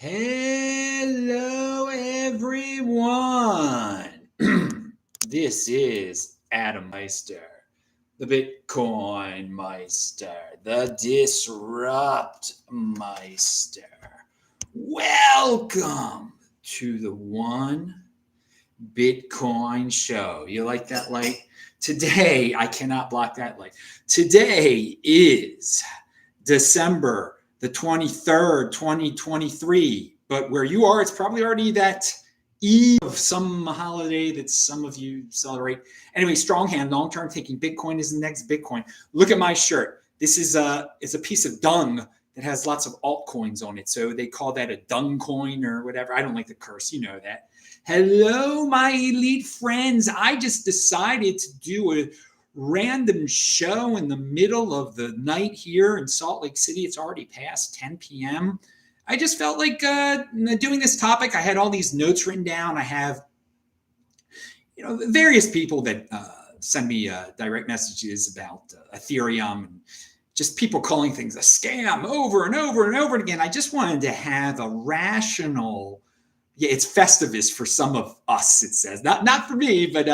Hello, everyone. This is Adam Meister, the Bitcoin Meister, the Disrupt Meister. Welcome to the One Bitcoin Show. You like that light? Today, I cannot block that light. Today is December the 23rd, 2023. But where you are, it's probably already that eve of some holiday that some of you celebrate. Anyway, strong hand, long-term thinking. Bitcoin is the next Bitcoin. Look at my shirt. This is it's a piece of dung that has lots of altcoins on it. So they call that a dung coin or whatever. I don't like the curse. You know that. Hello, my elite friends. I just decided to do a random show in the middle of the night here in Salt Lake City. It's already past 10 p.m. I just felt like doing this topic. I had all these notes written down. I have, various people that send me direct messages about Ethereum and just people calling things a scam over and over and over again. I just wanted to have a rational, it's Festivus for some of us, it says. Not for me, but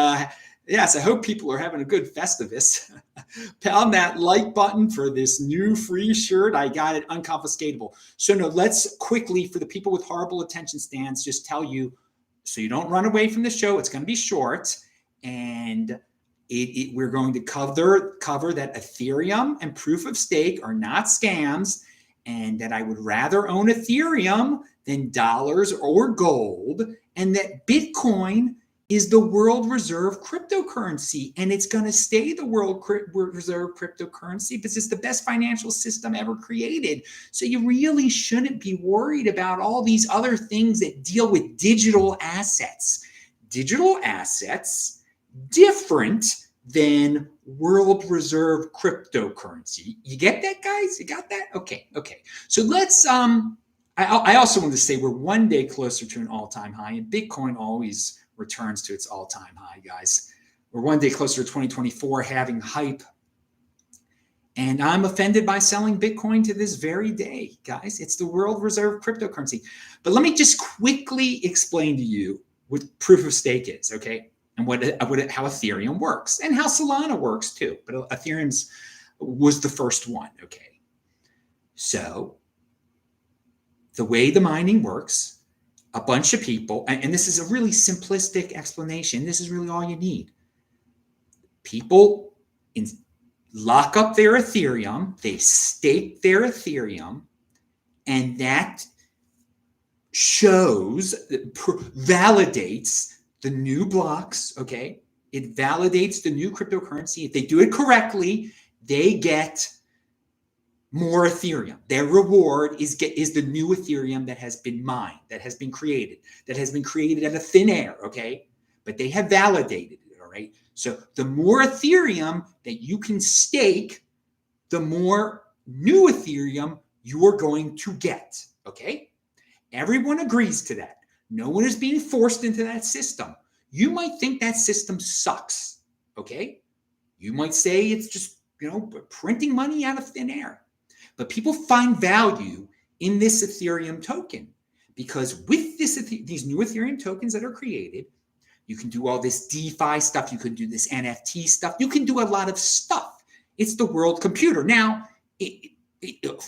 yes, I hope people are having a good Festivus. Pound that like button for this new free shirt. I got it unconfiscatable. So no, let's quickly, for the people with horrible attention spans, just tell you, so you don't run away from the show. It's going to be short. And we're going to cover that Ethereum and proof of stake are not scams, and that I would rather own Ethereum than dollars or gold, and that Bitcoin is the world reserve cryptocurrency, and it's going to stay the world reserve cryptocurrency because it's the best financial system ever created. So you really shouldn't be worried about all these other things that deal with digital assets. Digital assets, different than world reserve cryptocurrency. You get that, guys? You got that? Okay. So let's, I also want to say we're one day closer to an all-time high, and Bitcoin always returns to its all-time high, guys. We're one day closer to 2024 having hype. And I'm offended by selling Bitcoin to this very day, guys. It's the world reserve cryptocurrency. But let me just quickly explain to you what proof of stake is, okay? And how Ethereum works and how Solana works too. But Ethereum's was the first one, okay? So the way the mining works, a bunch of people, and this is a really simplistic explanation. This is really all you need. People lock up their Ethereum, they stake their Ethereum, and that validates the new blocks, okay? It validates the new cryptocurrency. If they do it correctly, they get more Ethereum. Their reward is the new Ethereum that has been mined, that has been created out of thin air, okay? But they have validated it, all right? So the more Ethereum that you can stake, the more new Ethereum you are going to get, okay? Everyone agrees to that. No one is being forced into that system. You might think that system sucks, okay? You might say it's just, printing money out of thin air. But people find value in this Ethereum token because with these new Ethereum tokens that are created, you can do all this DeFi stuff. You can do this NFT stuff. You can do a lot of stuff. It's the world computer. Now,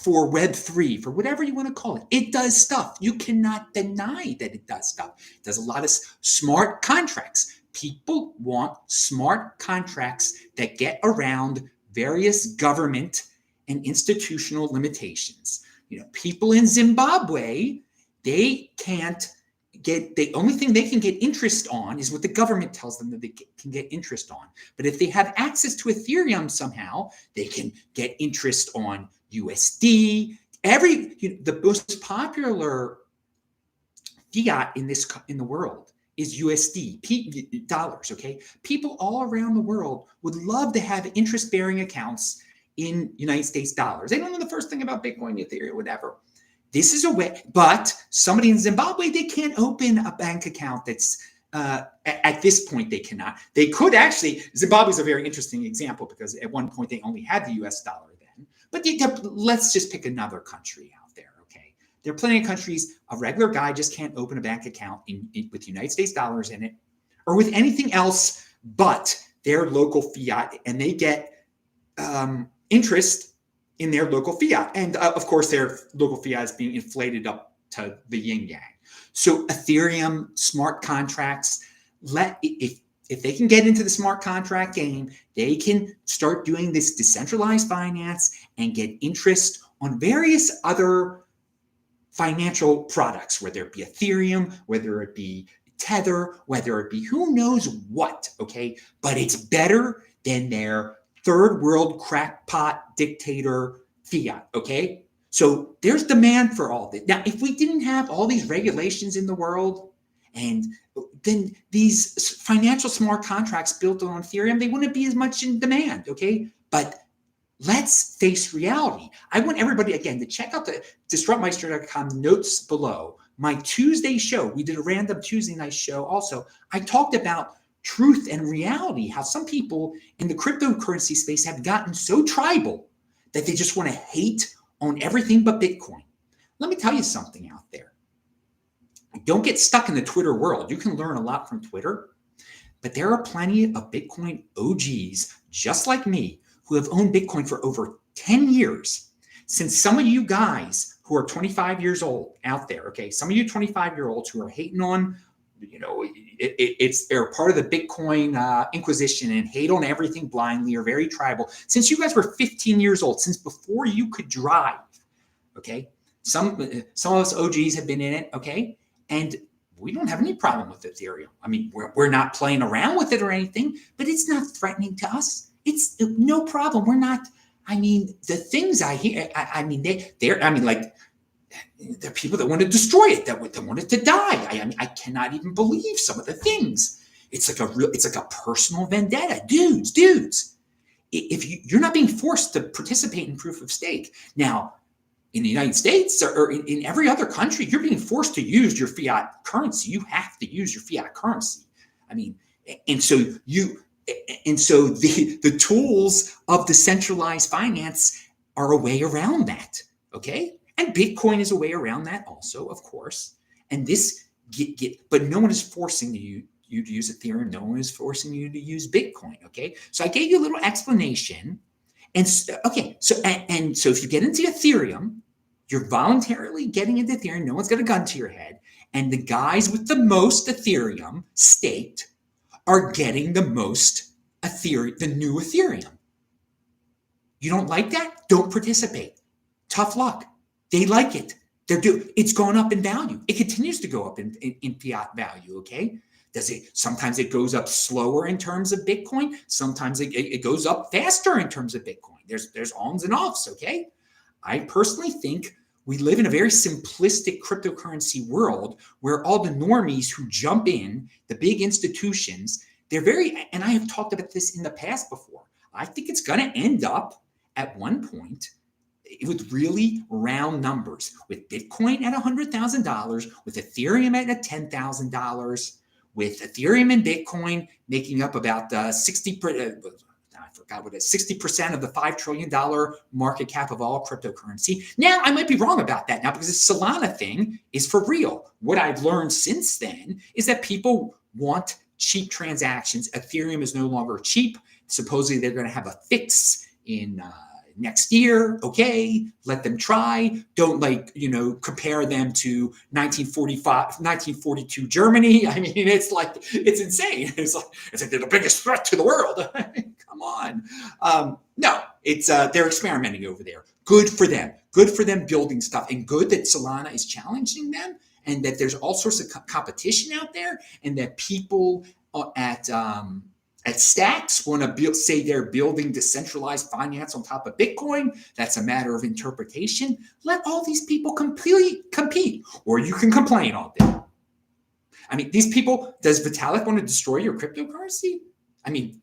for Web3, for whatever you want to call it, it does stuff. You cannot deny that it does stuff. It does a lot of smart contracts. People want smart contracts that get around various government and institutional limitations. People in Zimbabwe, the only thing they can get interest on is what the government tells them that they can get interest on. But if they have access to Ethereum somehow, they can get interest on USD. The most popular fiat in the world is USD, dollars, okay? People all around the world would love to have interest-bearing accounts in United States dollars. They don't know the first thing about Bitcoin, Ethereum, whatever. This is a way, but somebody in Zimbabwe, they can't open a bank account that's, at this point, they cannot. They could actually, Zimbabwe is a very interesting example because at one point they only had the US dollar then. But let's just pick another country out there, okay? There are plenty of countries a regular guy just can't open a bank account with United States dollars in it or with anything else but their local fiat, and they get interest in their local fiat. And of course, their local fiat is being inflated up to the yin yang. So Ethereum smart contracts, if they can get into the smart contract game, they can start doing this decentralized finance and get interest on various other financial products, whether it be Ethereum, whether it be Tether, whether it be who knows what, okay? But it's better than their third world crackpot dictator fiat, okay? So there's demand for all this. Now, if we didn't have all these regulations in the world, and then these financial smart contracts built on Ethereum, they wouldn't be as much in demand, okay? But let's face reality. I want everybody, again, to check out the disruptmeister.com notes below. My Tuesday show, we did a random Tuesday night show also. I talked about truth and reality, how some people in the cryptocurrency space have gotten so tribal that they just want to hate on everything but Bitcoin. Let me tell you something out there. Don't get stuck in the Twitter world. You can learn a lot from Twitter, but there are plenty of Bitcoin OGs just like me who have owned Bitcoin for over 10 years. Since some of you guys who are 25 years old out there, okay, some of you 25-year-olds who are hating on, they're part of the Bitcoin Inquisition and hate on everything blindly, or very tribal. Since you guys were 15 years old, since before you could drive, okay, some of us OGs have been in it, okay, and we don't have any problem with Ethereum. I mean, we're not playing around with it or anything, but it's not threatening to us. It's no problem. We're not. I mean, the things I hear. I mean, they're. I mean, like, there are people that want to destroy it, that want it to die. I mean, I cannot even believe some of the things. It's like a personal vendetta, dudes. If you're not being forced to participate in proof of stake now. In the United States or in every other country, you're being forced to use your fiat currency. You have to use your fiat currency. I mean, and so the tools of decentralized finance are a way around that, okay? And Bitcoin is a way around that also, of course. And this but no one is forcing you to use Ethereum. No one is forcing you to use Bitcoin, okay? So I gave you a little explanation. And okay, so if you get into Ethereum, you're voluntarily getting into Ethereum. No one's got a gun to your head. And the guys with the most Ethereum staked are getting the most Ethereum, the new Ethereum. You don't like that? Don't participate. Tough luck. They like it. It's gone up in value. It continues to go up in fiat value, okay? Sometimes it goes up slower in terms of Bitcoin. Sometimes it goes up faster in terms of Bitcoin. There's ons and offs, okay? I personally think we live in a very simplistic cryptocurrency world where all the normies who jump in, the big institutions, and I have talked about this in the past before. I think it's going to end up at one point with really round numbers, with Bitcoin at $100,000, with Ethereum at $10,000, with Ethereum and Bitcoin making up about 60% of the $5 trillion market cap of all cryptocurrency. Now, I might be wrong about that now because this Solana thing is for real. What I've learned since then is that people want cheap transactions. Ethereum is no longer cheap. Supposedly, they're going to have a fix in next year. Okay, let them try. Don't compare them to 1942 Germany. I mean, it's insane. It's like they're the biggest threat to the world. Come on. No, it's they're experimenting over there. Good for them. Good for them building stuff, and good that Solana is challenging them, and that there's all sorts of competition out there, and that people at Stacks want to say they're building decentralized finance on top of Bitcoin. That's a matter of interpretation. Let all these people compete, or you can complain all day. I mean, these people, does Vitalik want to destroy your cryptocurrency? I mean,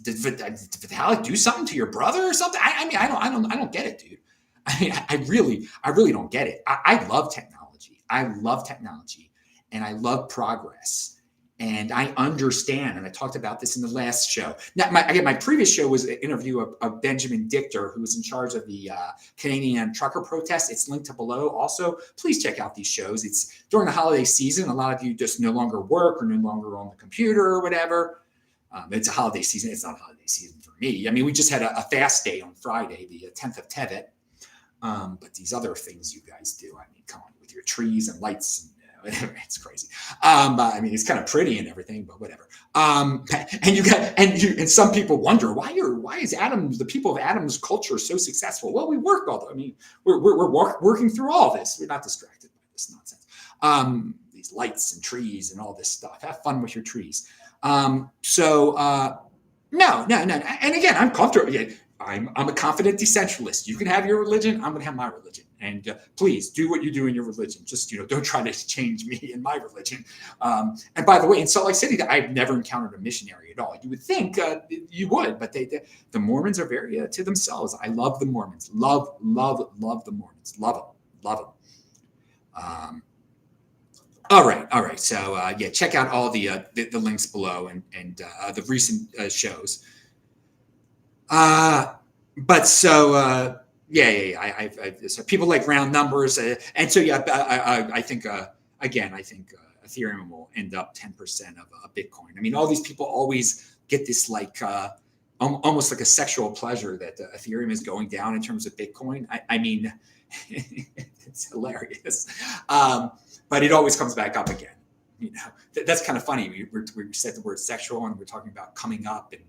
did Vitalik do something to your brother or something? I don't get it, dude. I mean, I really don't get it. I love technology. I love technology, and I love progress. And I understand, and I talked about this in the last show. Now, my previous show was an interview of Benjamin Dichter, who was in charge of the Canadian trucker protest. It's linked to below. Also, please check out these shows. It's during the holiday season. A lot of you just no longer work or no longer on the computer or whatever. It's a holiday season. It's not a holiday season for me. I mean, we just had a fast day on Friday, the 10th of Tevet. But these other things you guys do, I mean, come on, with your trees and lights and whatever, it's crazy. I mean, it's kind of pretty and everything, but whatever. And some people wonder why is the people of Adam's culture so successful? Well, we work all. I mean, we're working through all this. We're not distracted by this nonsense. These lights and trees and all this stuff. Have fun with your trees. No. And again, I'm comfortable. I'm a confident decentralist. You can have your religion. I'm going to have my religion. And please do what you do in your religion. Just, don't try to change me in my religion. And by the way, in Salt Lake City, I've never encountered a missionary at all. You would think you would, but the Mormons are very to themselves. I love the Mormons. Love the Mormons. Love them. All right. So check out all the links below and the recent shows. So people like round numbers, and so I think Ethereum will end up 10% of Bitcoin. I mean, all these people always get this almost like a sexual pleasure that Ethereum is going down in terms of Bitcoin. I mean, it's hilarious, but it always comes back up again. That's kind of funny. We said the word sexual, and we're talking about coming up and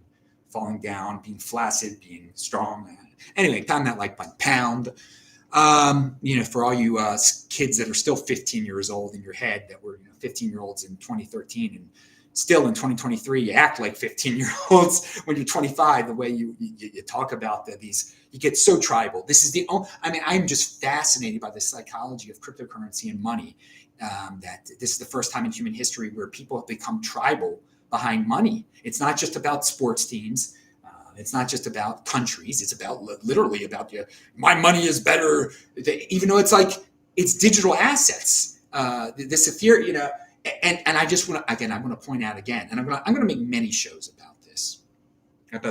falling down, being flaccid, being strong. Anyway, pound that like button. Pound. For all you kids that are still 15 years old in your head, that were 15-year-olds in 2013, and still in 2023, you act like 15-year-olds when you're 25. The way you talk about these, you get so tribal. This is I'm just fascinated by the psychology of cryptocurrency and money. That this is the first time in human history where people have become tribal behind money. It's not just about sports teams. It's not just about countries. It's about literally about my money is better, even though it's digital assets. This Ethereum, and I just want to I'm going to point out again, and I'm going to make many shows about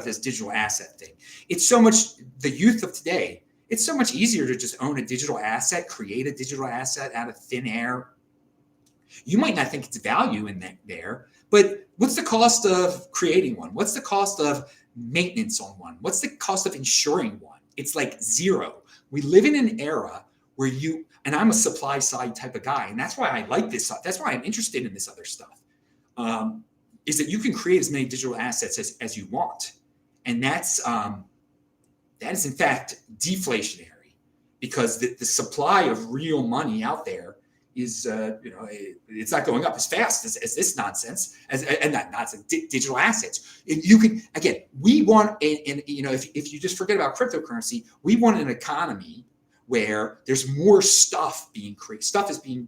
this digital asset thing. It's so much the youth of today. It's so much easier to just own a digital asset, create a digital asset out of thin air. You might not think it's value in there, but what's the cost of creating one? What's the cost of maintenance on one? What's the cost of insuring one? It's like zero. We live in an era where and I'm a supply side type of guy, and that's why I like this. That's why I'm interested in this other stuff, is that you can create as many digital assets as you want. And that is in fact deflationary, because the supply of real money out there is it's not going up as fast as this nonsense, and not nonsense, digital assets. You can, again, we want, if you just forget about cryptocurrency, we want an economy where there's more stuff being created. Stuff is being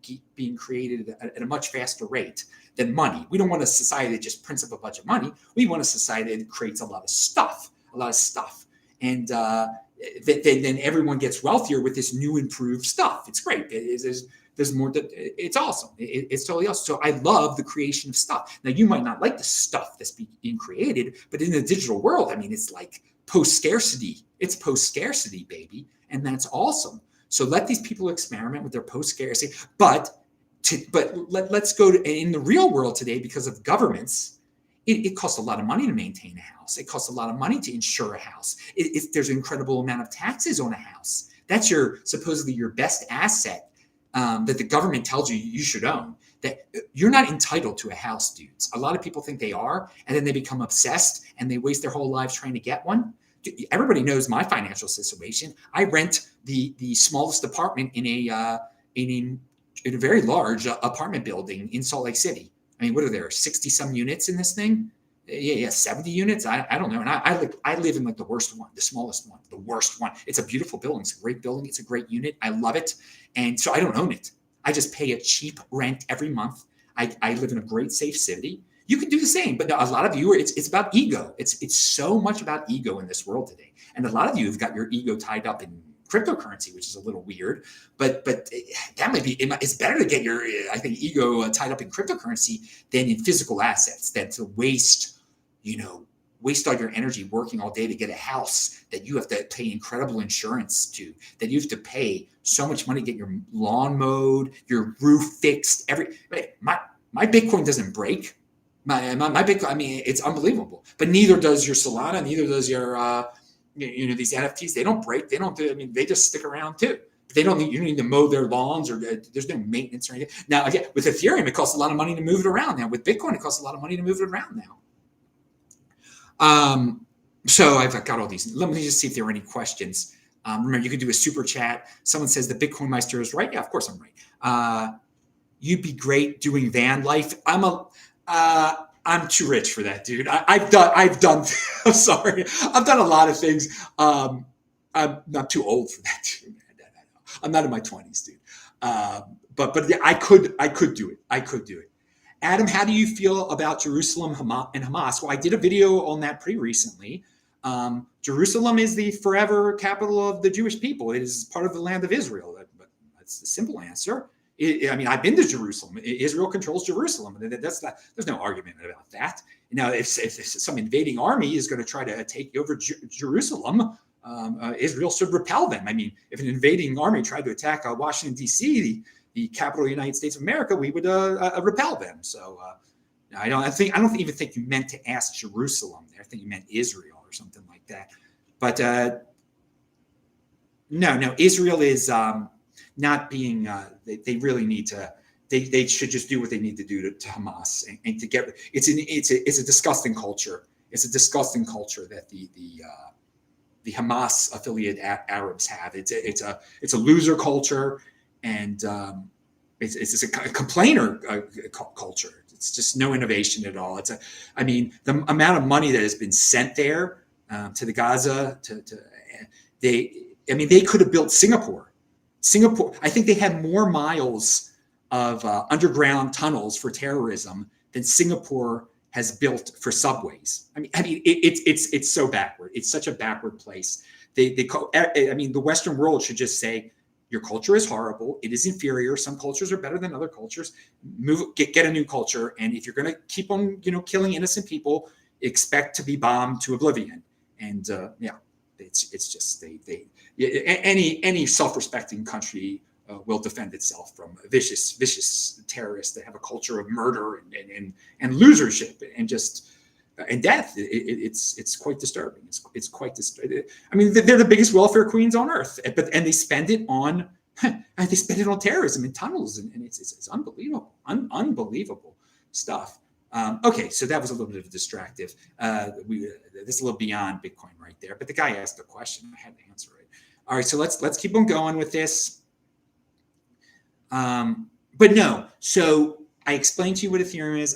created at a much faster rate than money. We don't want a society that just prints up a bunch of money. We want a society that creates a lot of stuff, and then everyone gets wealthier with this new improved stuff. It's great. There's more. It's awesome. It's totally awesome. So I love the creation of stuff. Now, you might not like the stuff that's being created, but in the digital world, I mean, it's like post-scarcity. It's post-scarcity, baby. And that's awesome. So let these people experiment with their post-scarcity. But let's go in the real world today, because of governments, it costs a lot of money to maintain a house. It costs a lot of money to insure a house. There's an incredible amount of taxes on a house. That's supposedly your best asset. That the government tells you should own, that you're not entitled to a house, dudes. A lot of people think they are, and then they become obsessed and they waste their whole lives trying to get one. Everybody knows my financial situation. I rent the smallest apartment in a very large apartment building in Salt Lake City. I mean, what are there, 60 some units in this thing? Yeah, 70 units. I don't know. And I live in like the worst one, the smallest one, the worst one. It's a beautiful building. It's a great building. It's a great unit. I love it. And so I don't own it. I just pay a cheap rent every month. I live in a great, safe city. You can do the same, but a lot of you, it's about ego. It's so much about ego in this world today. And a lot of you have got your ego tied up in cryptocurrency, which is a little weird. But that might be, it's better to get your, I think, ego tied up in cryptocurrency than in physical assets. Than to waste all your energy working all day to get a house that you have to pay incredible insurance to, that you have to pay so much money to get your lawn mowed, your roof fixed. My Bitcoin doesn't break. My Bitcoin, I mean, it's unbelievable. But neither does your Solana, neither does your these NFTs. They don't break. They don't do. I mean, they just stick around too. You don't need to mow their lawns, or there's no maintenance or anything. Now, again, with Ethereum, it costs a lot of money to move it around. Now, with Bitcoin, it costs a lot of money to move it around now. So I've got all these. Let me just see if there are any questions. Remember, you can do a super chat. Someone says the Bitcoin Meister is right. Yeah, of course I'm right. You'd be great doing van life. I'm too rich for that, dude. I've done. I'm sorry. I've done a lot of things. I'm not too old for that, dude. I'm not in my 20s, dude. But yeah, I could do it. I could do it. Adam, how do you feel about Jerusalem and Hamas? Well, I did a video on that pretty recently. Jerusalem is the forever capital of the Jewish people. It is part of the land of Israel. That's the simple answer. I mean, I've been to Jerusalem. Israel controls Jerusalem. There's no argument about that. Now, if some invading army is going to try to take over Jerusalem, Israel should repel them. I mean, if an invading army tried to attack Washington, D.C., the capital of the United States of America, we would repel them. So I don't even think you meant to ask Jerusalem there. I think you meant Israel or something like that. But no, Israel is not being. They really need to. They should just do what they need to do to Hamas and to get. It's a disgusting culture. It's a disgusting culture that the Hamas affiliate Arabs have. It's a loser culture. And it's just a complainer culture. It's just no innovation at all. The amount of money that has been sent there to the Gaza, they could have built Singapore. I think they have more miles of underground tunnels for terrorism than Singapore has built for subways. I mean, it's so backward. It's such a backward place. The Western world should just say, your culture is horrible. It is inferior. Some cultures are better than other cultures. Get a new culture. And if you're going to keep on, killing innocent people, expect to be bombed to oblivion. And it's just any self-respecting country will defend itself from vicious terrorists that have a culture of murder and losership and death. It's quite disturbing. It's quite disturbing. I mean, they're the biggest welfare queens on earth, and they spend it on terrorism and tunnels, and it's unbelievable, unbelievable stuff. Okay, so that was a little bit of distractive. This is a little beyond Bitcoin right there, but the guy asked a question. I had to answer it. All right, so let's keep on going with this. But no, so I explained to you what Ethereum is.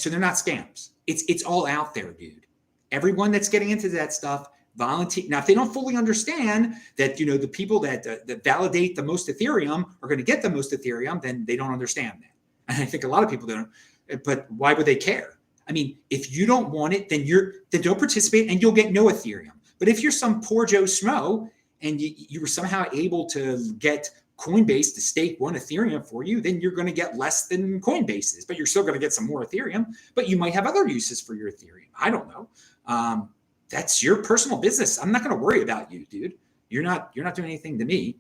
So they're not scams. It's all out there, dude. Everyone that's getting into that stuff, volunteer. Now, if they don't fully understand that, the people that validate the most Ethereum are going to get the most Ethereum, then they don't understand that. And I think a lot of people don't. But why would they care? I mean, if you don't want it, then don't participate, and you'll get no Ethereum. But if you're some poor Joe Schmo and you were somehow able to get Coinbase to stake one Ethereum for you, then you're going to get less than Coinbase is, but you're still going to get some more Ethereum, but you might have other uses for your Ethereum. I don't know. That's your personal business. I'm not going to worry about you, dude. You're not doing anything to me.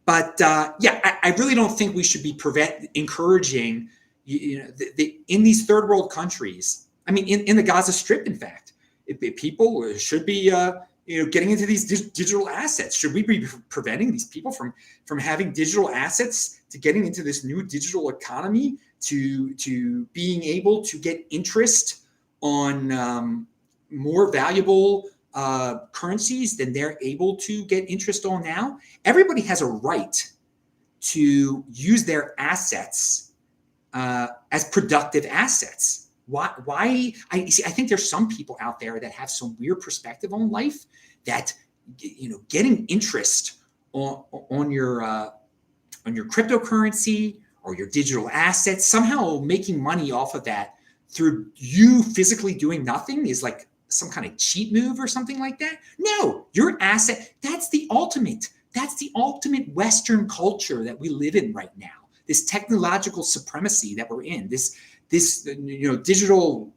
But I really don't think we should be encouraging, in these third world countries. I mean, in the Gaza Strip, in fact, people should be, getting into these digital assets. Should we be preventing these people from having digital assets, to getting into this new digital economy, to being able to get interest on more valuable currencies than they're able to get interest on now? Everybody has a right to use their assets as productive assets. Why? I think there's some people out there that have some weird perspective on life, that getting interest on your cryptocurrency or your digital assets, somehow making money off of that through you physically doing nothing, is like some kind of cheat move or something like that. No, your asset, that's the ultimate Western culture that we live in right now. This technological supremacy that we're in, this digital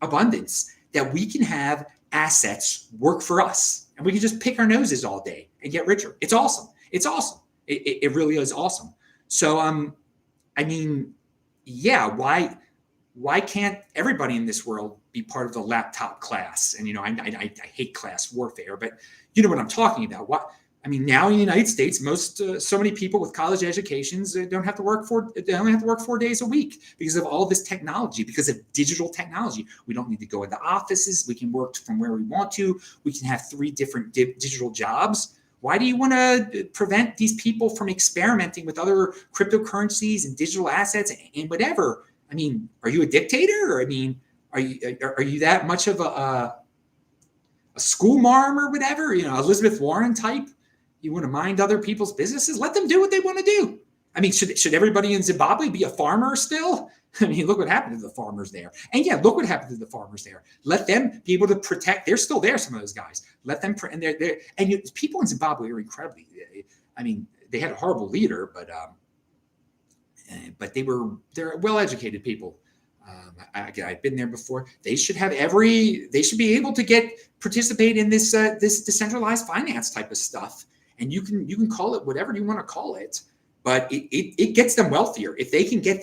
abundance, that we can have assets work for us and we can just pick our noses all day and get richer. It's awesome. It's awesome. It really is awesome. So, I mean, yeah, why can't everybody in this world be part of the laptop class? And, I hate class warfare, but you know what I'm talking about. Now in the United States, so many people with college educations don't have to work 4 days a week because of all this technology, because of digital technology. We don't need to go into offices. We can work from where we want to. We can have 3 different digital jobs. Why do you want to prevent these people from experimenting with other cryptocurrencies and digital assets and whatever? I mean, are you a dictator? Or, I mean, are you that much of a school marm or whatever? Elizabeth Warren type? You want to mind other people's businesses? Let them do what they want to do. I mean, should everybody in Zimbabwe be a farmer still? I mean, look what happened to the farmers there. And yeah, look what happened to the farmers there. Let them be able to protect. They're still there, some of those guys. Let them, and they're there. And people in Zimbabwe are incredibly, I mean, they had a horrible leader, but they're well-educated people. I've been there before. They should be able to participate in this decentralized finance type of stuff. And you can call it whatever you want to call it, but it gets them wealthier. If they can get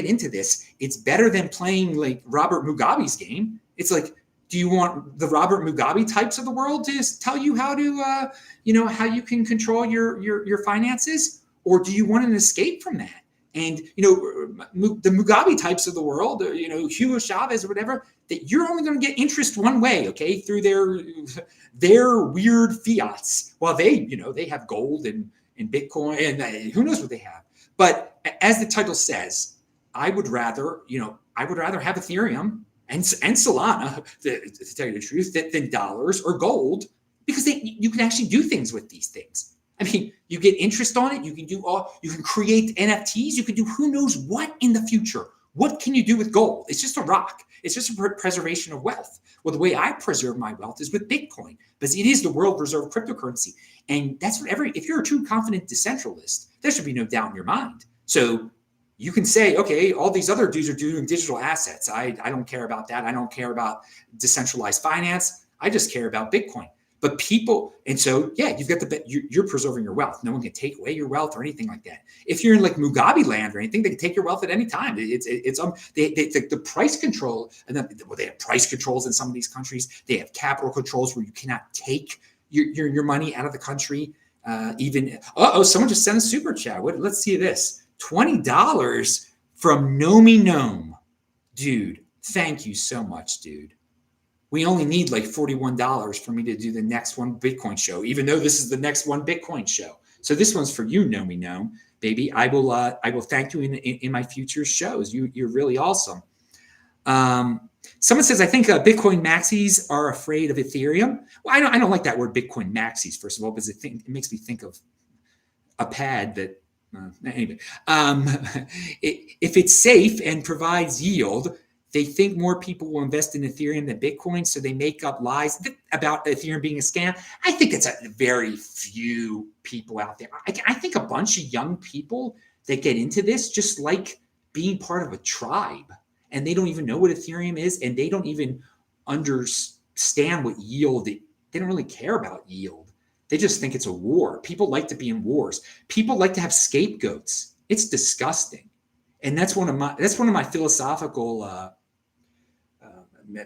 into this, it's better than playing like Robert Mugabe's game. It's like, do you want the Robert Mugabe types of the world to tell you how to, how you can control your finances, or do you want an escape from that? And, the Mugabe types of the world, Hugo Chavez or whatever, that you're only going to get interest one way, okay, through their weird fiats. While they have gold and Bitcoin and who knows what they have. But as the title says, I would rather have Ethereum and Solana, to tell you the truth, than dollars or gold, because you can actually do things with these things. I mean, you get interest on it. You can create NFTs. You can do who knows what in the future. What can you do with gold? It's just a rock. It's just a preservation of wealth. Well, the way I preserve my wealth is with Bitcoin, because it is the world reserve cryptocurrency. And that's what if you're a true confident decentralist, there should be no doubt in your mind. So you can say, okay, all these other dudes are doing digital assets. I don't care about that. I don't care about decentralized finance. I just care about Bitcoin. But people, and so, yeah, you're preserving your wealth. No one can take away your wealth or anything like that. If you're in like Mugabe land or anything, they can take your wealth at any time. The price control, and they have price controls in some of these countries. They have capital controls where you cannot take your money out of the country. Someone just sent a super chat. Let's see this. $20 from Nomee Nome. Dude, thank you so much, dude. We only need like $41 for me to do the next one Bitcoin show, even though this is the next one Bitcoin show. So this one's for you, Nomee Nome, baby. I will thank you in my future shows. You're really awesome. Someone says, I think Bitcoin maxis are afraid of Ethereum. Well, I don't like that word Bitcoin maxis, first of all, because it makes me think of a pad that, anyway. If it's safe and provides yield, they think more people will invest in Ethereum than Bitcoin, so they make up lies about Ethereum being a scam. I think it's a very few people out there. I think a bunch of young people that get into this just like being part of a tribe, and they don't even know what Ethereum is, and they don't even understand what yield. They don't really care about yield. They just think it's a war. People like to be in wars. People like to have scapegoats. It's disgusting, and that's one of my philosophical.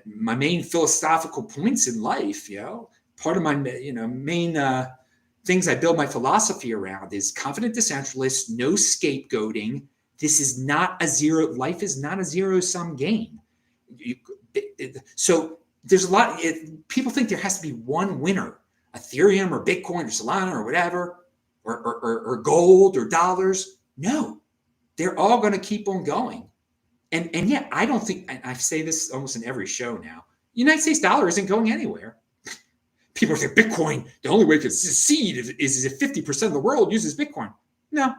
My main philosophical points in life, part of my, main things I build my philosophy around is confident decentralist, no scapegoating. Life is not a zero-sum game. So there's a lot, people think there has to be one winner, Ethereum or Bitcoin or Solana or whatever, or gold or dollars. No, they're all going to keep on going. And yet, I don't think, and I say this almost in every show now, United States dollar isn't going anywhere. People say Bitcoin, the only way to succeed is if 50% of the world uses Bitcoin. No.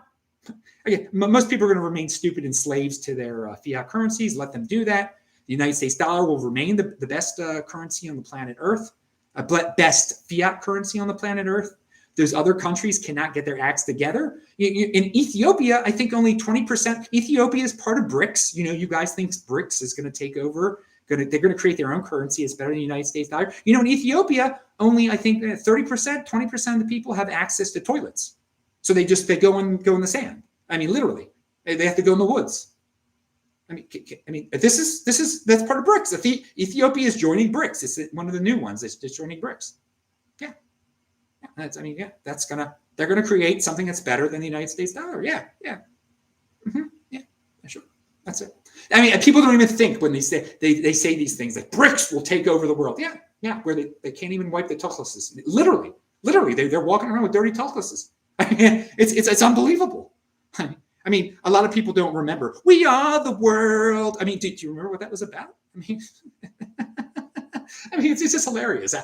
Again, most people are going to remain stupid and slaves to their fiat currencies. Let them do that. The United States dollar will remain the best currency on the planet Earth, best fiat currency on the planet Earth. Those other countries cannot get their acts together. In Ethiopia, I think only 20%. Ethiopia is part of BRICS. You guys think BRICS is going to take over. They're going to create their own currency. It's better than the United States dollar. In Ethiopia, only I think 30%, 20% of the people have access to toilets. So they go in the sand. I mean, literally, they have to go in the woods. That's part of BRICS. Ethiopia is joining BRICS. It's one of the new ones. It's just joining BRICS. Yeah. They're gonna create something that's better than the United States dollar. Yeah. Sure. That's it. People don't even think when they say these things like BRICS will take over the world. Yeah. Where they can't even wipe the tuchluses. Literally, they're walking around with dirty tuchluses. It's unbelievable. A lot of people don't remember. We are the world. Do you remember what that was about? It's just hilarious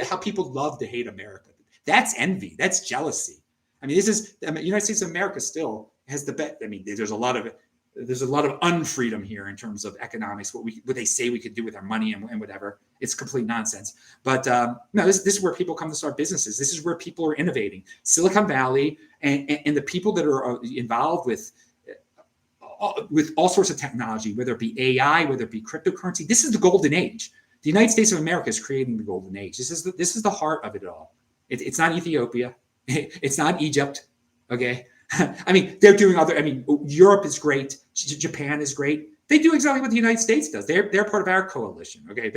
how people love to hate America. That's envy. That's jealousy. United States of America still has the best. There's a lot of unfreedom here in terms of economics. What they say we could do with our money and whatever. It's complete nonsense. But no, this is where people come to start businesses. This is where people are innovating. Silicon Valley and the people that are involved with all sorts of technology, whether it be AI, whether it be cryptocurrency. This is the golden age. The United States of America is creating the golden age. This is the heart of it all. It's not Ethiopia. It's not Egypt. Okay. They're doing Europe is great. Japan is great. They do exactly what the United States does. They're part of our coalition. Okay.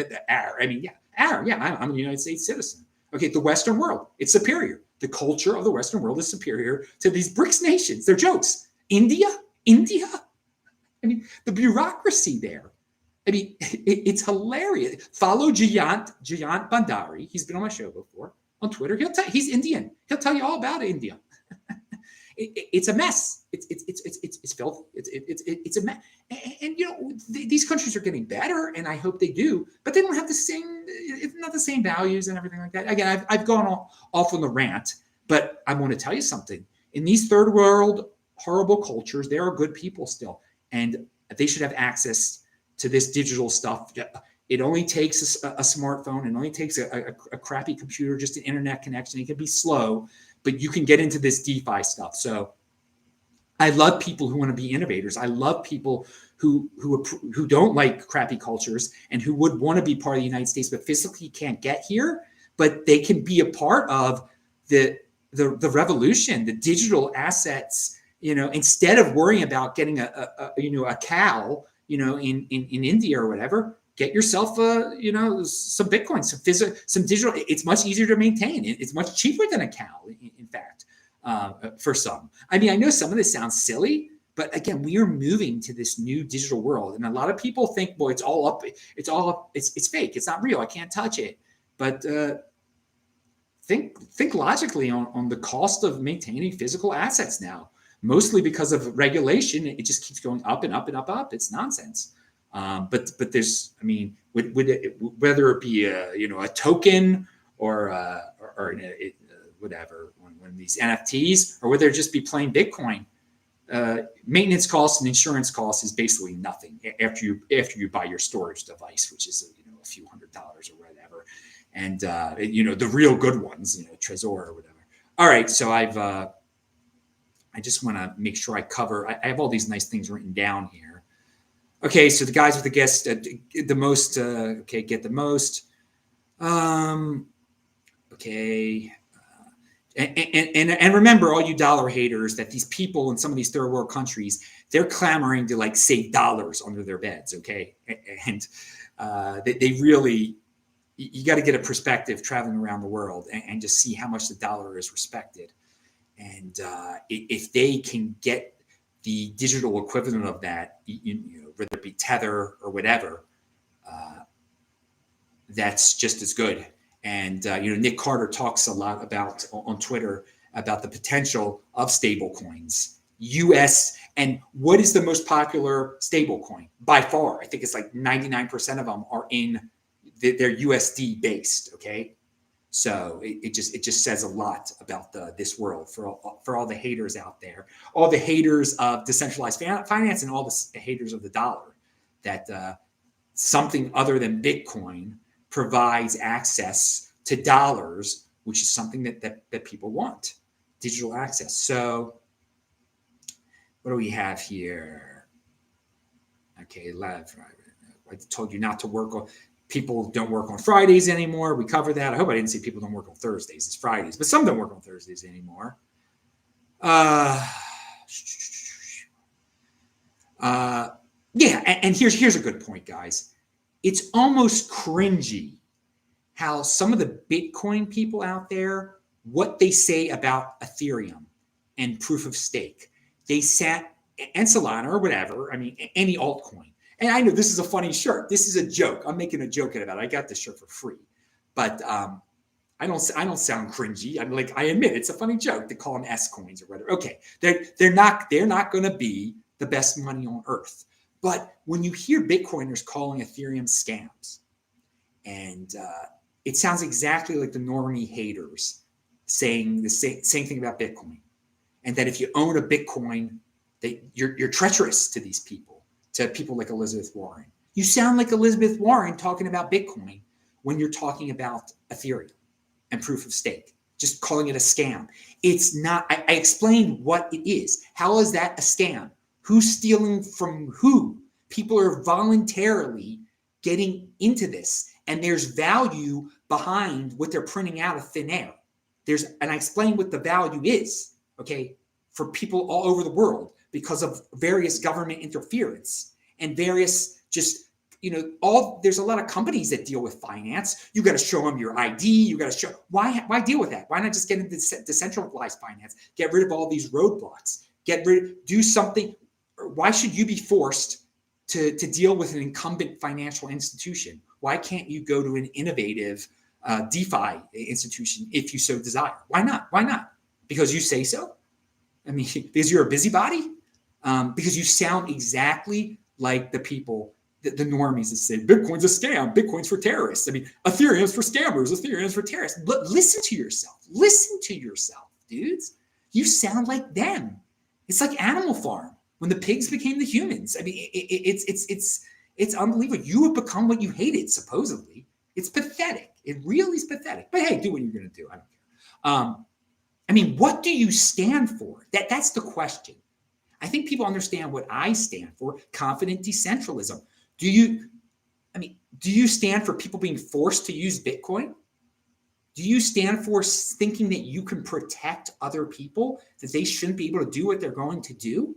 I'm a United States citizen. Okay. The Western world, it's superior. The culture of the Western world is superior to these BRICS nations. They're jokes. India. The bureaucracy there. It's hilarious. Follow Jayant Bandari. He's been on my show before on Twitter. He's Indian. He'll tell you all about India. It's a mess. It's filthy. It's a mess. And these countries are getting better, and I hope they do. But they don't have it's not the same values and everything like that. Again, I've gone off on the rant, but I want to tell you something. In these third world horrible cultures, there are good people still, and they should have access to this digital stuff. It only takes a smartphone. It only takes a crappy computer, just an internet connection. It can be slow, but you can get into this DeFi stuff. So I love people who want to be innovators. I love people who don't like crappy cultures and who would want to be part of the United States, but physically can't get here, but they can be a part of the revolution, the digital assets. Instead of worrying about getting a cow, in India or whatever, get yourself some Bitcoin, some digital. It's much easier to maintain. It's much cheaper than a cow, in fact, for some. I know some of this sounds silly, but again, we are moving to this new digital world, and a lot of people think, well, it's all up. It's fake. It's not real. I can't touch it. But think logically on the cost of maintaining physical assets now. Mostly because of regulation, it just keeps going up and up and up. It's nonsense. But there's, whether it be a token or whatever, one of these NFTs, or whether it just be plain Bitcoin, maintenance costs and insurance costs is basically nothing after you buy your storage device, which is a few $100s or whatever, and the real good ones, Trezor or whatever. All right, so I just want to make sure I cover. I have all these nice things written down here. Okay, so the guys with the guests, the most. Get the most. Okay, and remember, all you dollar haters, that these people in some of these third world countries, they're clamoring to save dollars under their beds. Okay, and they really, you got to get a perspective traveling around the world and just see how much the dollar is respected. And if they can get the digital equivalent of that, whether it be Tether or whatever, that's just as good. And Nick Carter talks a lot about on Twitter about the potential of stable coins. US, and what is the most popular stable coin? By far, I think it's 99% of them are they're USD based. Okay. So it just says a lot about this world for all the haters out there, all the haters of decentralized finance, and all the haters of the dollar. That something other than Bitcoin provides access to dollars, which is something that people want, digital access. So what do we have here? Okay, I told you not to work on, people don't work on Fridays anymore. We covered that. I hope I didn't say people don't work on Thursdays. It's Fridays, but some don't work on Thursdays anymore. Yeah, and here's a good point, guys. It's almost cringy how some of the Bitcoin people out there, what they say about Ethereum and proof of stake. They sat, and Solana or whatever, I mean, any altcoin. And I know this is a funny shirt. This is a joke. I'm making a joke about it. I got this shirt for free. But I don't sound cringy. I'm like, I admit it's a funny joke to call them S coins or whatever. Okay, they're not going to be the best money on earth. But when you hear Bitcoiners calling Ethereum scams, and it sounds exactly like the normie haters saying the same thing about Bitcoin, and that if you own a Bitcoin, that you're treacherous to these people, to people like Elizabeth Warren. You sound like Elizabeth Warren talking about Bitcoin when you're talking about Ethereum and proof of stake, just calling it a scam. It's not. I explained what it is. How is that a scam? Who's stealing from who? People are voluntarily getting into this, and there's value behind what they're printing out of thin air. And I explained what the value is, okay, for people all over the world because of various government interference and various just, there's a lot of companies that deal with finance. You got to show them your ID. You got to show, why deal with that? Why not just get into decentralized finance? Get rid of all these roadblocks. Do something. Why should you be forced to deal with an incumbent financial institution? Why can't you go to an innovative DeFi institution if you so desire? Why not? Why not? Because you say so? I mean, because you're a busybody? Because you sound exactly like the people, the normies that say Bitcoin's a scam, Bitcoin's for terrorists. I mean, Ethereum's for scammers, Ethereum's for terrorists. But listen to yourself. Listen to yourself, dudes. You sound like them. It's like Animal Farm when the pigs became the humans. I mean, it's unbelievable. You have become what you hated, supposedly. It's pathetic. It really is pathetic. But hey, do what you're going to do. I don't care. I mean, what do you stand for? That's the question. I think people understand what I stand for, confident decentralism. Do you stand for people being forced to use Bitcoin? Do you stand for thinking that you can protect other people, that they shouldn't be able to do what they're going to do?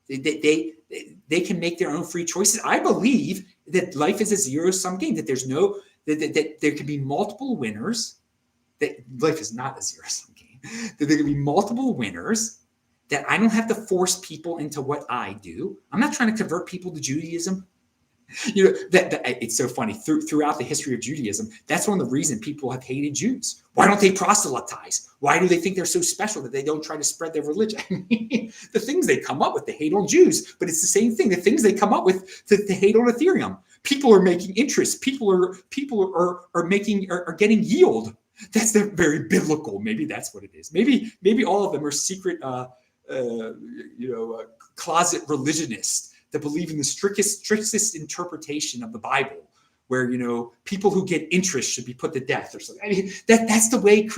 They can make their own free choices. I believe that life is a zero-sum game, that that there can be multiple winners, that life is not a zero-sum game, that there can be multiple winners, that I don't have to force people into what I do. I'm not trying to convert people to Judaism. That it's so funny. Throughout the history of Judaism, that's one of the reasons people have hated Jews. Why don't they proselytize? Why do they think they're so special that they don't try to spread their religion? I mean, the things they come up with, they hate on Jews, but it's the same thing. The things they come up with to hate on Ethereum. People are making interest. People are getting yield. That's very biblical. Maybe that's what it is. Maybe all of them are secret, closet religionists that believe in the strictest interpretation of the Bible, where people who get interest should be put to death or something. I mean, that's the way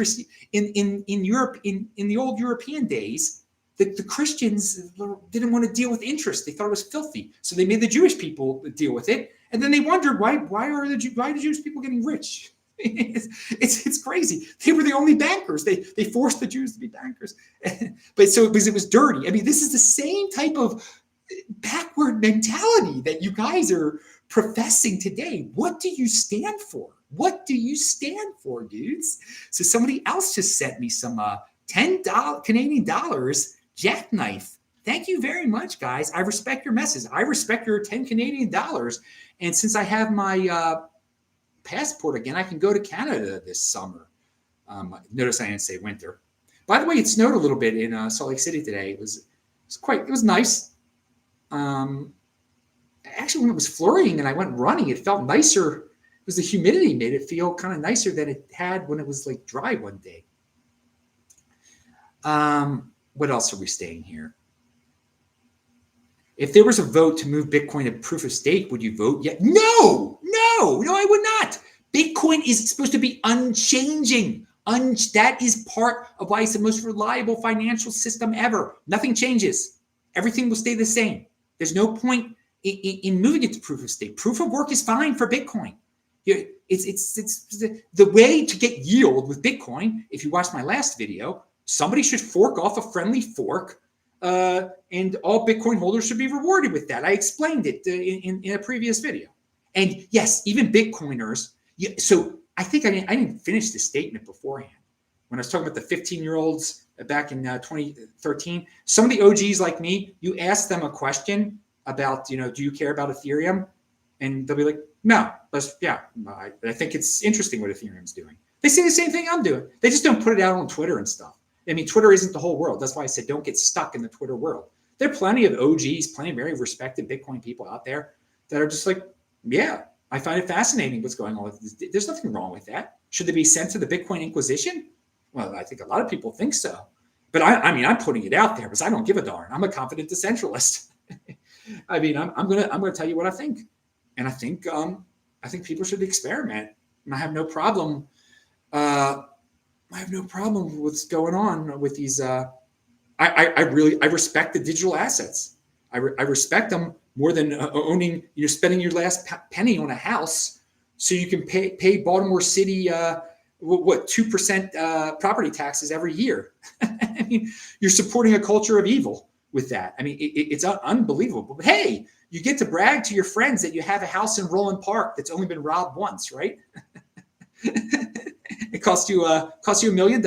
in Europe in the old European days, the Christians didn't want to deal with interest. They thought it was filthy, so they made the Jewish people deal with it, and then they wondered why are the Jewish people getting rich? It's crazy. They were the only bankers. They forced the Jews to be bankers, because it was dirty. I mean, this is the same type of backward mentality that you guys are professing today. What do you stand for? What do you stand for, dudes? So somebody else just sent me some $10 Canadian dollars jackknife. Thank you very much, guys. I respect your message. I respect your 10 Canadian dollars. And since I have my passport again, I can go to Canada this summer. Notice I didn't say winter. By the way, it snowed a little bit in Salt Lake City today. It was nice. Actually, when it was flurrying and I went running, it felt nicer. It was the humidity made it feel kind of nicer than it had when it was like dry one day. What else are we staying here? If there was a vote to move Bitcoin to proof of stake, would you vote? Yeah. No, I would not. Bitcoin is supposed to be unchanging. That is part of why it's the most reliable financial system ever. Nothing changes. Everything will stay the same. There's no point in moving it to proof of stake. Proof of work is fine for Bitcoin. It's the way to get yield with Bitcoin. If you watched my last video, somebody should fork off a friendly fork, and all Bitcoin holders should be rewarded with that. I explained it in a previous video. And yes, even Bitcoiners. So I think I didn't finish the statement beforehand. When I was talking about the 15-year-olds back in 2013, some of the OGs like me, you ask them a question about, do you care about Ethereum? And they'll be like, no, I think it's interesting what Ethereum's doing. They say the same thing I'm doing. They just don't put it out on Twitter and stuff. I mean, Twitter isn't the whole world. That's why I said don't get stuck in the Twitter world. There are plenty of OGs, plenty of very respected Bitcoin people out there that are just like, yeah, I find it fascinating what's going on with this. There's nothing wrong with that. Should they be sent to the Bitcoin Inquisition? Well, I think a lot of people think so. But I'm putting it out there because I don't give a darn. I'm a confident decentralist. I mean, I'm gonna tell you what I think, and I think people should experiment. And I have no problem. I have no problem with what's going on with these. I respect the digital assets. I respect them more than owning. Spending your last penny on a house so you can pay Baltimore City 2% property taxes every year. I mean, you're supporting a culture of evil with that. I mean, it's unbelievable. But hey, you get to brag to your friends that you have a house in Roland Park that's only been robbed once, right? It costs you $1 million.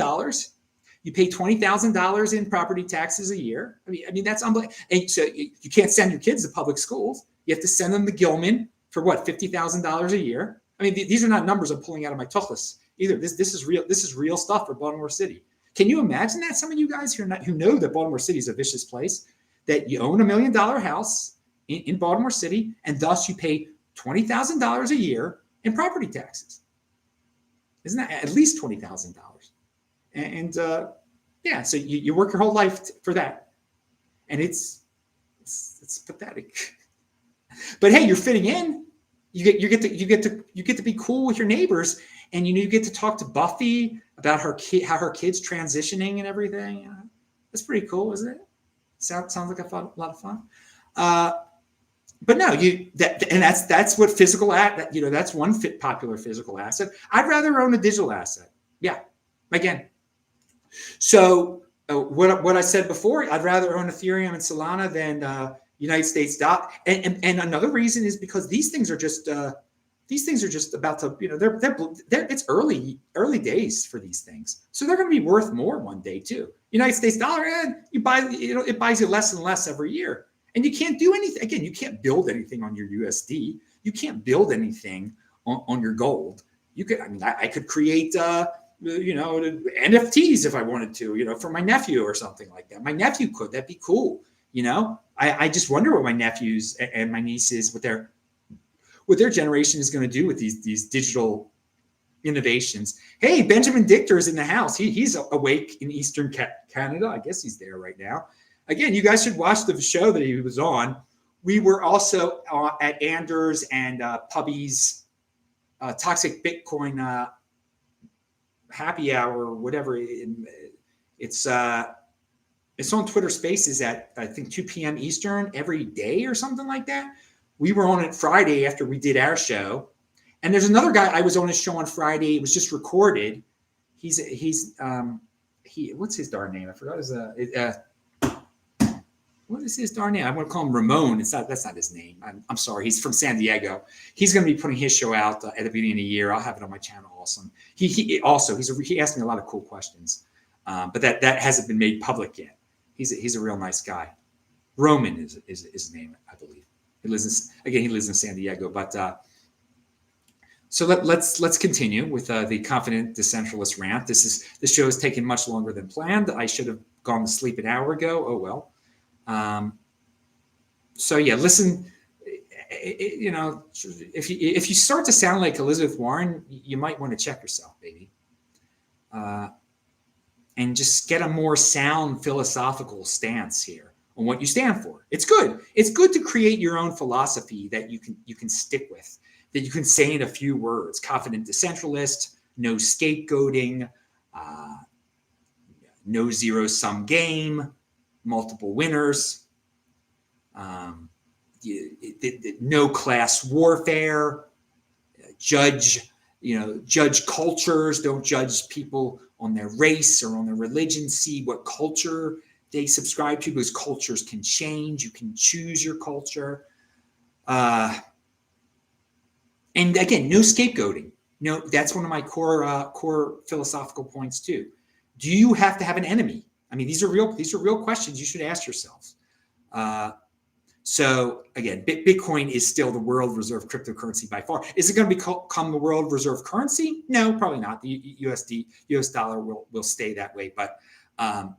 You pay $20,000 in property taxes a year. I mean that's unbelievable. And so you can't send your kids to public schools. You have to send them to Gilman for what, $50,000 a year. I mean, these are not numbers I'm pulling out of my tuchlis either. This is real. This is real stuff for Baltimore City. Can you imagine that? Some of you guys who know that Baltimore City is a vicious place, that you own $1 million house in Baltimore City, and thus you pay $20,000 a year in property taxes. Isn't that at least $20,000? And yeah, so you work your whole life for that, and it's pathetic. But hey, you're fitting in. You get to be cool with your neighbors, and you get to talk to Buffy about how her kid's transitioning and everything. That's pretty cool, isn't it? Sounds like a lot of fun. But no, that's what physical that's one popular physical asset. I'd rather own a digital asset. Yeah, again. So what I said before, I'd rather own Ethereum and Solana than United States DOT. And another reason is because these things are just about to, it's early days for these things. So they're going to be worth more one day too. United States dollar, it buys you less and less every year. And you can't do anything. Again, you can't build anything on your USD. You can't build anything on your gold. You could, I could create, NFTs if I wanted to, for my nephew or something like that. My nephew could. That'd be cool. I just wonder what my nephews and my nieces, what their generation is going to do with these digital innovations. Hey, Benjamin Dichter is in the house. He's awake in Eastern Canada. I guess he's there right now. Again, you guys should watch the show that he was on. We were also at Anders and Pubby's Toxic Bitcoin happy hour or whatever. It's on Twitter Spaces at, I think, 2 p.m. Eastern every day or something like that. We were on it Friday after we did our show. And there's another guy I was on his show on Friday. It was just recorded. What's his darn name? I forgot his what is his darn name? I want to call him Ramon. That's not his name. I'm sorry. He's from San Diego. He's going to be putting his show out at the beginning of the year. I'll have it on my channel also. He asked me a lot of cool questions, but that hasn't been made public yet. He's a real nice guy. Roman is his name, I believe. He lives in San Diego. But so let's continue with the confident decentralist rant. This show is taking much longer than planned. I should have gone to sleep an hour ago. Oh well. So yeah, listen. If you start to sound like Elizabeth Warren, you might want to check yourself, baby. And just get a more sound philosophical stance here on what you stand for. It's good. It's good to create your own philosophy that you can stick with, that you can say in a few words. Confident decentralist, no scapegoating, no zero-sum game, multiple winners, no class warfare, judge cultures, don't judge people on their race or on their religion, see what culture they subscribe to, because cultures can change. You can choose your culture. And again, no scapegoating. No, that's one of my core philosophical points too. Do you have to have an enemy? I mean, these are real questions you should ask yourselves. So again, Bitcoin is still the world reserve cryptocurrency by far. Is it going to become the world reserve currency? No, probably not. The US dollar will stay that way. But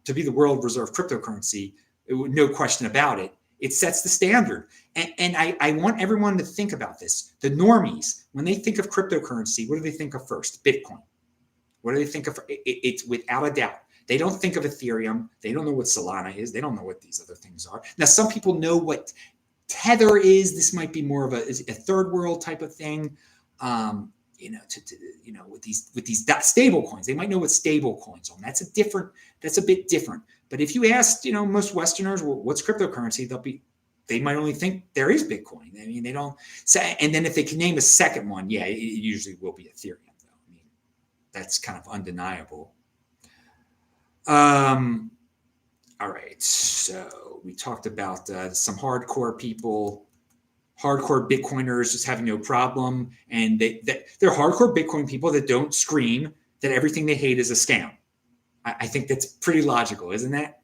to be the world reserve cryptocurrency, no question about it, it sets the standard. And I want everyone to think about this. The normies, when they think of cryptocurrency, what do they think of first? Bitcoin. What do they think of? It's without a doubt. They don't think of Ethereum. They don't know what Solana is. They don't know what these other things are. Now, some people know what Tether is. This might be more of a third world type of thing. With these stable coins, they might know what stable coins are. That's a bit different. But if you ask, most Westerners, well, what's cryptocurrency? They might only think there is Bitcoin. I mean, they don't say. And then if they can name a second one, yeah, it usually will be Ethereum. Though. I mean, that's kind of undeniable. All right, so we talked about some hardcore people, hardcore Bitcoiners just having no problem, and they're hardcore Bitcoin people that don't scream that everything they hate is a scam. I think that's pretty logical, isn't that?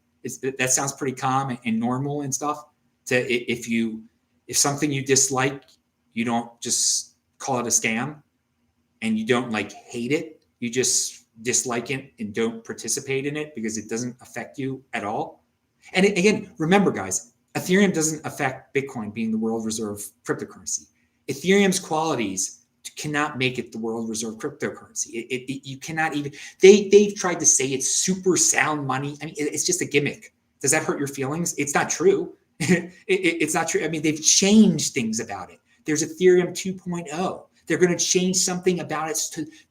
That sounds pretty calm and normal and stuff. If something you dislike, you don't just call it a scam, and you don't hate it. You just dislike it and don't participate in it because it doesn't affect you at all. And again, remember, guys, Ethereum doesn't affect Bitcoin being the world reserve cryptocurrency. Ethereum's qualities cannot make it the world reserve cryptocurrency. You cannot even. They've tried to say it's super sound money. I mean, it's just a gimmick. Does that hurt your feelings? It's not true. It's not true. I mean, they've changed things about it. There's Ethereum 2.0. They're going to change something about it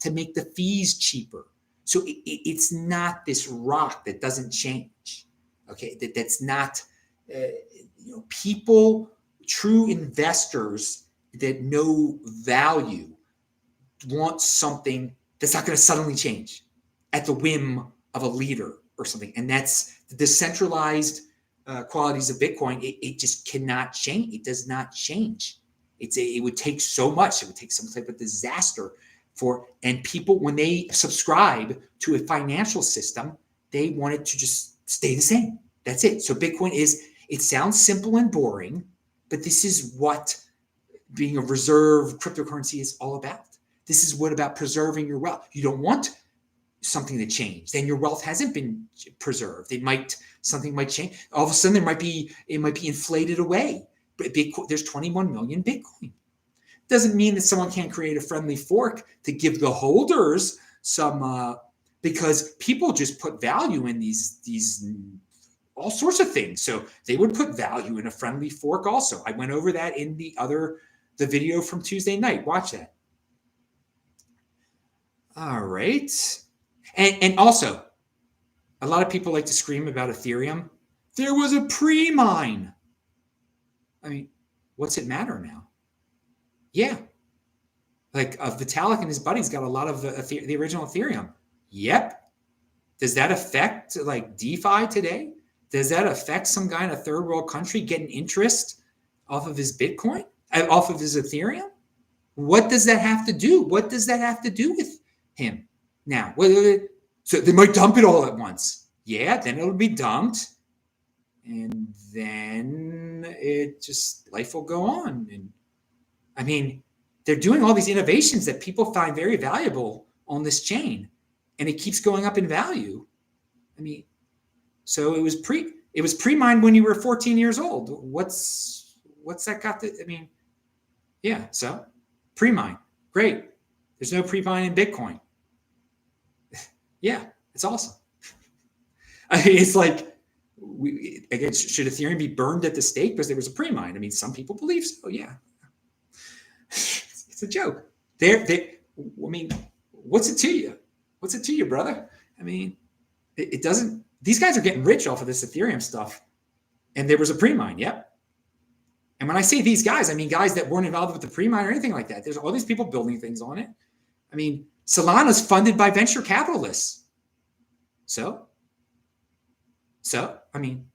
to make the fees cheaper. So it's not this rock that doesn't change. Okay, that's not people, true investors that know value want something that's not going to suddenly change at the whim of a leader or something. And that's the decentralized qualities of Bitcoin. It just cannot change. It does not change. It would take so much. It would take some type of disaster and people, when they subscribe to a financial system, they want it to just stay the same. That's it. So Bitcoin it sounds simple and boring, but this is what being a reserve cryptocurrency is all about. This is what about preserving your wealth. You don't want something to change. Then your wealth hasn't been preserved. Something might change. All of a sudden it might be inflated away. But Bitcoin, there's 21 million Bitcoin. Doesn't mean that someone can't create a friendly fork to give the holders some, because people just put value in these all sorts of things. So they would put value in a friendly fork also. I went over that in the video from Tuesday night. Watch that. All right. And also, a lot of people like to scream about Ethereum. There was a pre-mine. I mean, what's it matter now? Yeah. Vitalik and his buddies got a lot of the original Ethereum. Yep. Does that affect DeFi today? Does that affect some guy in a third world country getting interest off of his Bitcoin, off of his Ethereum? What does that have to do? What does that have to do with him? Now, so they might dump it all at once. Yeah, then it'll be dumped. And then life will go on. And I mean, they're doing all these innovations that people find very valuable on this chain, and it keeps going up in value. I mean, so it was pre-mined when you were 14 years old. What's that got to? I mean, yeah. So pre-mine, great. There's no pre-mine in Bitcoin. Yeah, it's awesome. I mean, it's again, should Ethereum be burned at the stake because there was a pre-mine? I mean, some people believe so. Yeah, it's a joke. I mean, what's it to you? What's it to you, brother? I mean, it doesn't. These guys are getting rich off of this Ethereum stuff, and there was a pre-mine. Yep. And when I say these guys, I mean guys that weren't involved with the pre-mine or anything like that. There's all these people building things on it. I mean, Solana's funded by venture capitalists. So I mean,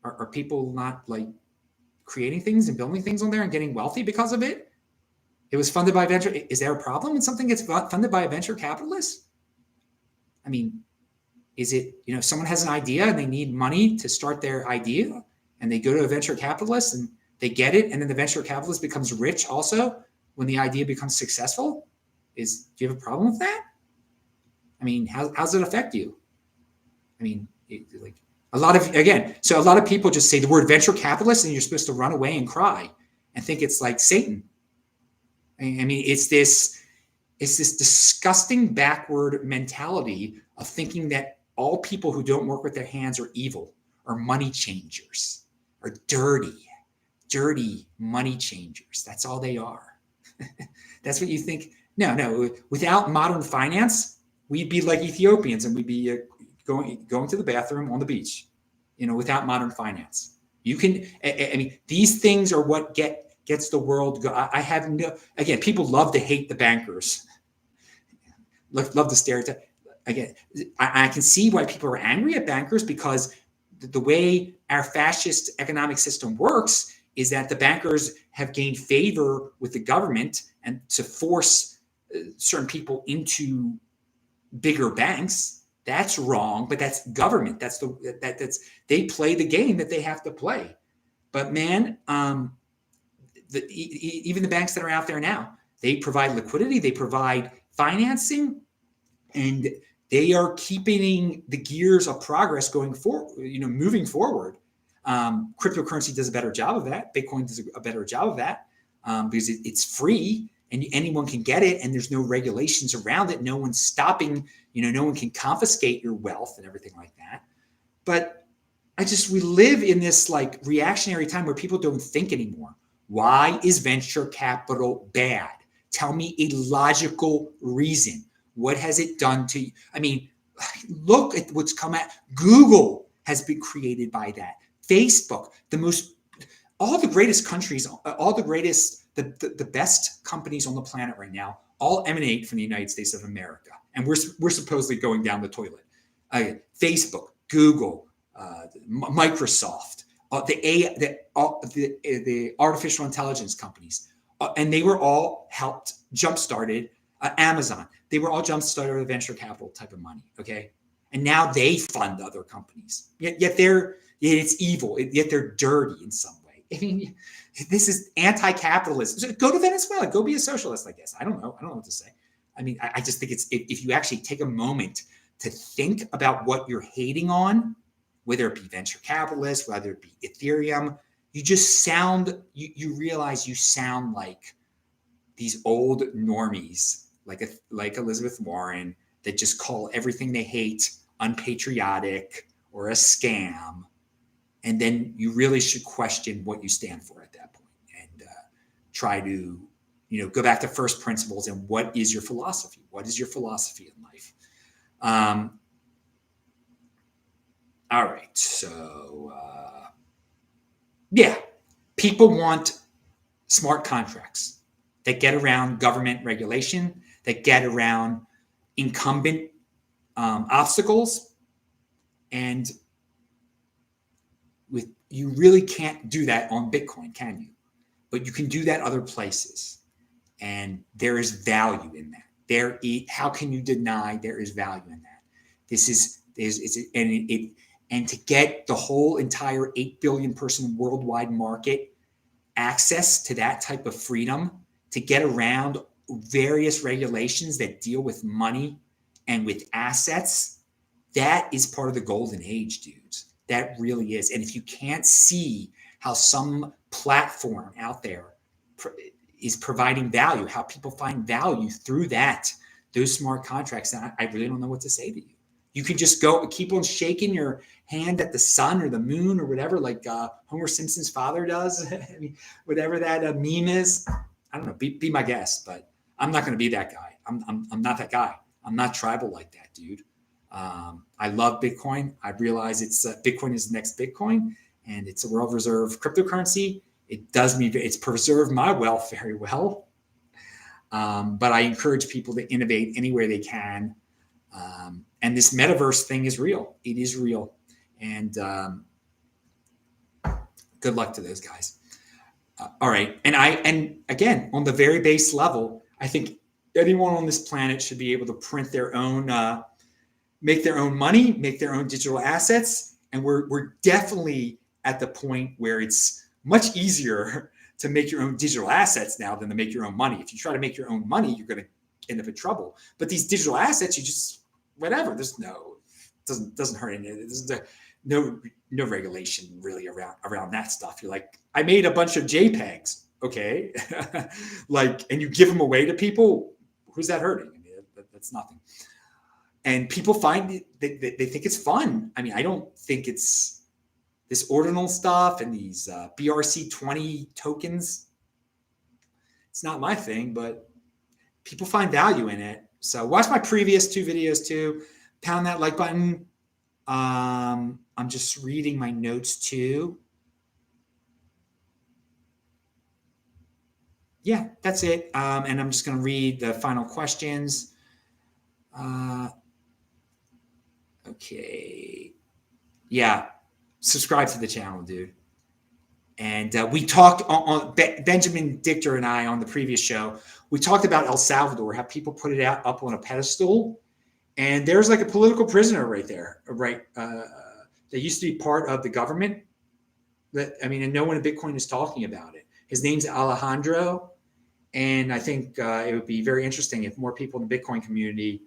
are people not like creating things and building things on there and getting wealthy because of it? It was funded by venture. Is there a problem when something gets funded by a venture capitalist? I mean, is it, someone has an idea and they need money to start their idea, and they go to a venture capitalist and they get it, and then the venture capitalist becomes rich also when the idea becomes successful? Do you have a problem with that? I mean, how does it affect you? I mean, a lot of people just say the word venture capitalist and you're supposed to run away and cry and think it's like Satan. I mean, it's this disgusting backward mentality of thinking that all people who don't work with their hands are evil, or money changers, or dirty money changers. That's all they are. That's what you think. No, without modern finance, we'd be like Ethiopians, and we'd be going to the bathroom on the beach, without modern finance. You can, I mean, these things are what gets the world go. Again, people love to hate the bankers. Love the stereotype. Again, I can see why people are angry at bankers, because the way our fascist economic system works is that the bankers have gained favor with the government and to force certain people into bigger banks. That's wrong, but that's government. That's they play the game that they have to play. But man, even the banks that are out there now, they provide liquidity, they provide financing, and they are keeping the gears of progress going forward, moving forward. Cryptocurrency does a better job of that. Bitcoin does a better job of that, because it's free and anyone can get it, and there's no regulations around it. No one's stopping, no one can confiscate your wealth and everything like that. But we live in this like reactionary time where people don't think anymore. Why is venture capital bad? Tell me a logical reason. What has it done to you? I mean, look at what's come out. Google has been created by that. Facebook, all the greatest countries, all the greatest, the best companies on the planet right now, all emanate from the United States of America. And we're supposedly going down the toilet. Facebook, Google, Microsoft, the artificial intelligence companies, and they were all jump-started. Amazon, they were all jump-started with venture capital type of money, okay? And now they fund other companies. Yet it's evil, yet they're dirty in some way. I mean, this is anti-capitalist. Go to Venezuela, go be a socialist, I guess. I don't know what to say. I mean, I just think if you actually take a moment to think about what you're hating on, whether it be venture capitalists, whether it be Ethereum, you realize you sound like these old normies, like Elizabeth Warren, that just call everything they hate unpatriotic or a scam. And then you really should question what you stand for at that point, and try to, go back to first principles and what is your philosophy? What is your philosophy in life? All right. So, people want smart contracts that get around government regulation, that get around incumbent obstacles. And you really can't do that on Bitcoin, can you? But you can do that other places. And there is value in that. How can you deny there is value in that? And to get the whole entire 8 billion person worldwide market access to that type of freedom, to get around various regulations that deal with money and with assets, that is part of the golden age, dudes. That really is. And if you can't see how some platform out there is providing value, how people find value through those smart contracts, then I really don't know what to say to you. You can just go keep on shaking your hand at the sun or the moon or whatever, like Homer Simpson's father does. I mean, whatever that meme is. I don't know. Be my guest, but I'm not going to be that guy. I'm not that guy. I'm not tribal like that, dude. I love Bitcoin. I realize it's Bitcoin is the next Bitcoin, and it's a world reserve cryptocurrency. It's preserved my wealth very well. But I encourage people to innovate anywhere they can. And this metaverse thing is real. It is real. And good luck to those guys. All right. And again, on the very base level, I think anyone on this planet should be able to print their own, make their own money, make their own digital assets. And we're definitely at the point where it's much easier to make your own digital assets now than to make your own money. If you try to make your own money, you're going to end up in trouble. But these digital assets, you just whatever. There's doesn't hurt anything. There's no regulation really around that stuff. You're like, I made a bunch of JPEGs, okay, like, and you give them away to people. Who's that hurting? I mean, that's nothing. And people find it, they think it's fun. I mean, I don't think it's this ordinal stuff and these BRC20 tokens. It's not my thing, but people find value in it. So watch my previous 2 videos too. Pound that like button. I'm just reading my notes too. Yeah, that's it. And I'm just going to read the final questions. Okay. Yeah. Subscribe to the channel, dude. And we talked on Benjamin Dichter and I on the previous show. We talked about El Salvador, how people put it out up on a pedestal, and there's like a political prisoner right there, right? That used to be part of the government. And no one in Bitcoin is talking about it. His name's Alejandro, and I think it would be very interesting if more people in the Bitcoin community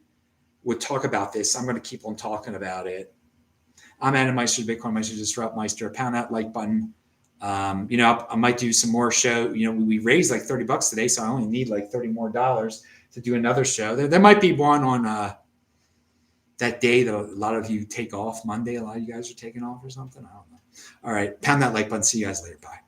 would talk about this. I'm going to keep on talking about it. I'm Adam Meister, Bitcoin Meister, Disrupt Meister. Pound that like button. I might do some more show. We raised like $30 today, so I only need like $30 more to do another show. There might be one on that day that a lot of you take off Monday. A lot of you guys are taking off or something. I don't know. All right. Pound that like button. See you guys later. Bye.